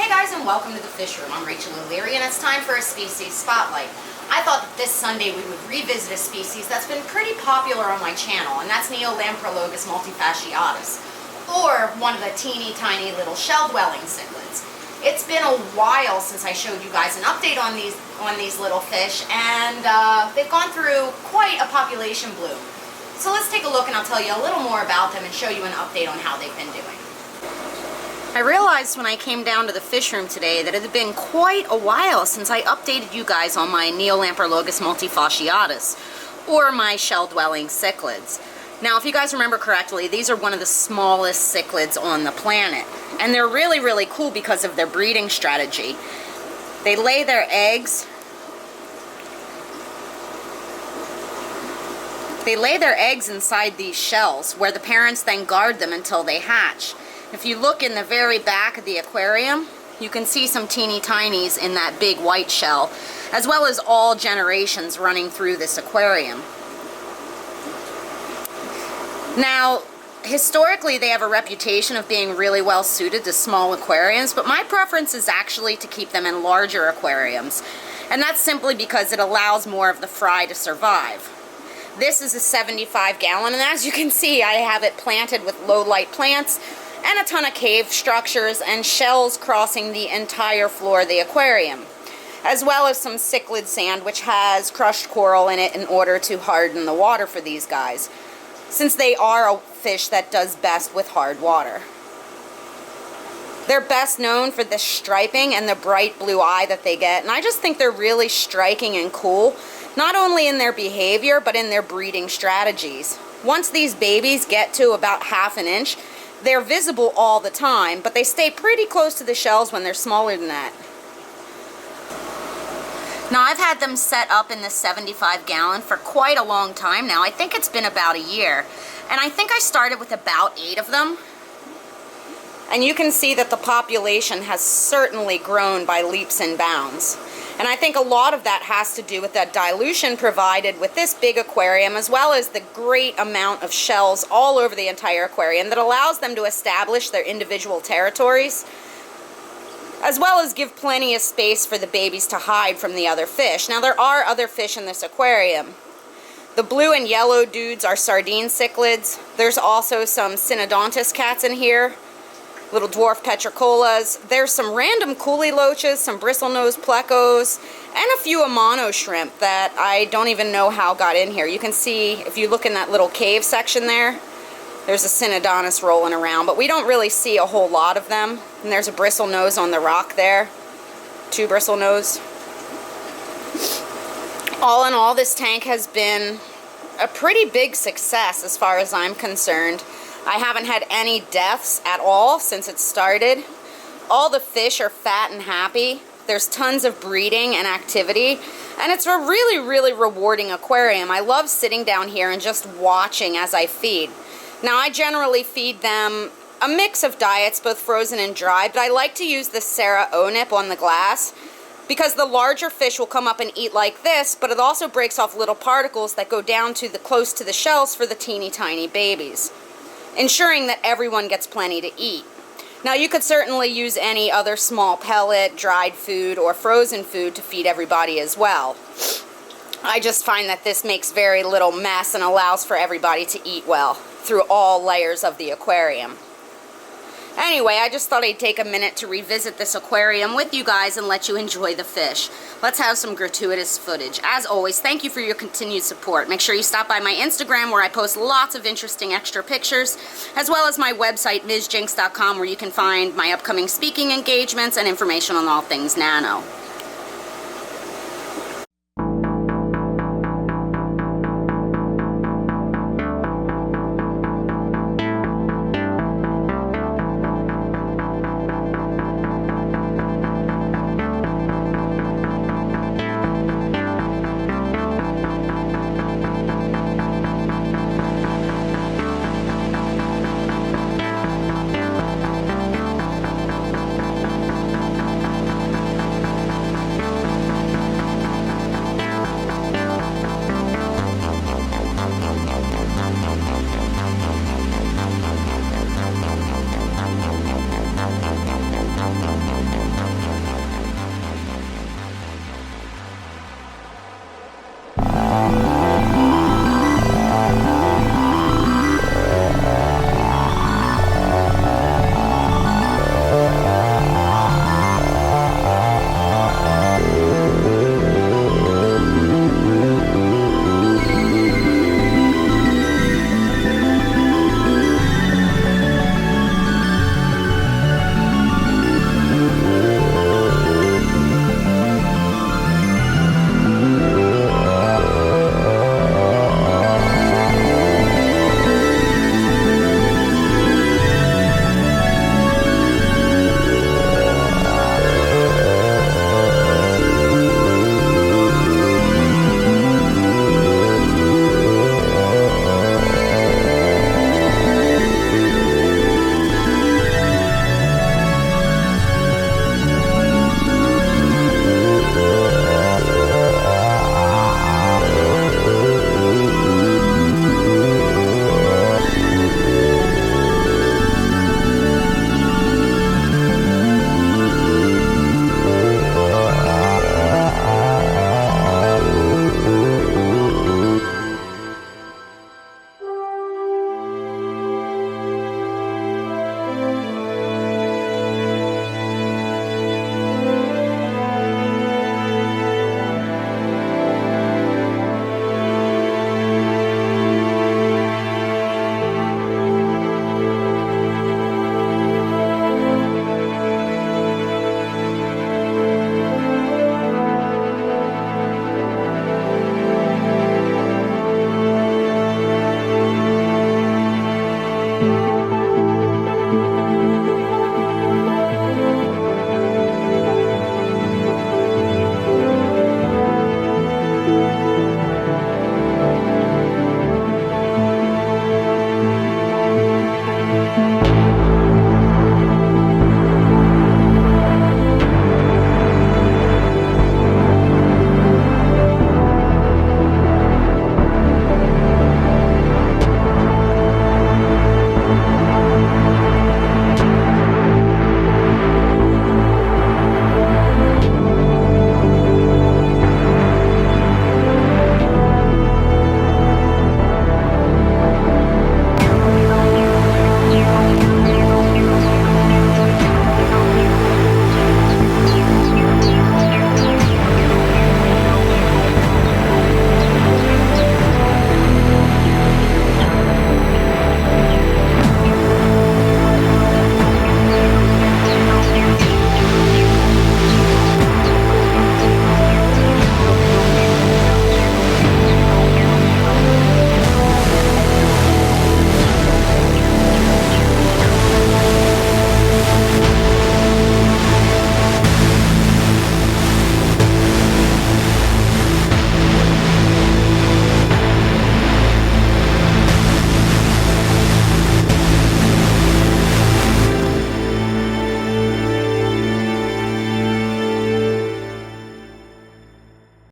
Hey guys, and welcome to the Fish Room. I'm Rachel O'Leary, and it's time for a species spotlight. I thought that this Sunday we would revisit a species that's been pretty popular on my channel, and that's Neolamprologus multifasciatus, or one of the teeny tiny little shell-dwelling cichlids. It's been a while since I showed you guys an update on these little fish, and they've gone through quite a population bloom. So let's take a look, and I'll tell you a little more about them and show you an update on how they've been doing. I realized when I came down to the fish room today that it had been quite a while since I updated you guys on my Neolamprologus multifasciatus, or my shell-dwelling cichlids. Now, if you guys remember correctly, these are one of the smallest cichlids on the planet, and they're really, really cool because of their breeding strategy. They lay their eggs. They lay their eggs inside these shells, where the parents then guard them until they hatch. If you look in the very back of the aquarium, you can see some teeny tinies in that big white shell, as well as all generations running through this aquarium. Now, historically they have a reputation of being really well suited to small aquariums, but my preference is actually to keep them in larger aquariums. And that's simply because it allows more of the fry to survive. This is a 75-gallon, and as you can see, I have it planted with low-light plants and a ton of cave structures and shells crossing the entire floor of the aquarium, as well as some cichlid sand which has crushed coral in it in order to harden the water for these guys, since they are a fish that does best with hard water. They're best known for the striping and the bright blue eye that they get, and I just think they're really striking and cool, not only in their behavior but in their breeding strategies. Once these babies get to about ½ an inch, they're visible all the time, but they stay pretty close to the shells when they're smaller than that. Now, I've had them set up in the 75-gallon for quite a long time now. I think it's been about a year. And I think I started with about 8 of them. And you can see that the population has certainly grown by leaps and bounds. And I think a lot of that has to do with the dilution provided with this big aquarium, as well as the great amount of shells all over the entire aquarium that allows them to establish their individual territories, as well as give plenty of space for the babies to hide from the other fish. Now, there are other fish in this aquarium. The blue and yellow dudes are sardine cichlids. There's also some synodontis cats in here, little dwarf petricolas. There's some random coolie loaches, some bristlenose plecos, and a few amano shrimp that I don't even know how got in here. You can see, if you look in that little cave section there, there's a synodontis rolling around, but we don't really see a whole lot of them. And there's a bristlenose on the rock there, 2 bristlenose. All in all, this tank has been a pretty big success as far as I'm concerned. I haven't had any deaths at all since it started. All the fish are fat and happy. There's tons of breeding and activity, and it's a really, really rewarding aquarium. I love sitting down here and just watching as I feed. Now, I generally feed them a mix of diets, both frozen and dry, but I like to use the Sarah O-nip on the glass because the larger fish will come up and eat like this, but it also breaks off little particles that go down to close to the shells for the teeny tiny babies, ensuring that everyone gets plenty to eat. Now, you could certainly use any other small pellet, dried food, or frozen food to feed everybody as well. I just find that this makes very little mess and allows for everybody to eat well through all layers of the aquarium. Anyway, I just thought I'd take a minute to revisit this aquarium with you guys and let you enjoy the fish. Let's have some gratuitous footage. As always, thank you for your continued support. Make sure you stop by my Instagram, where I post lots of interesting extra pictures, as well as my website, MsJinx.com, where you can find my upcoming speaking engagements and information on all things nano.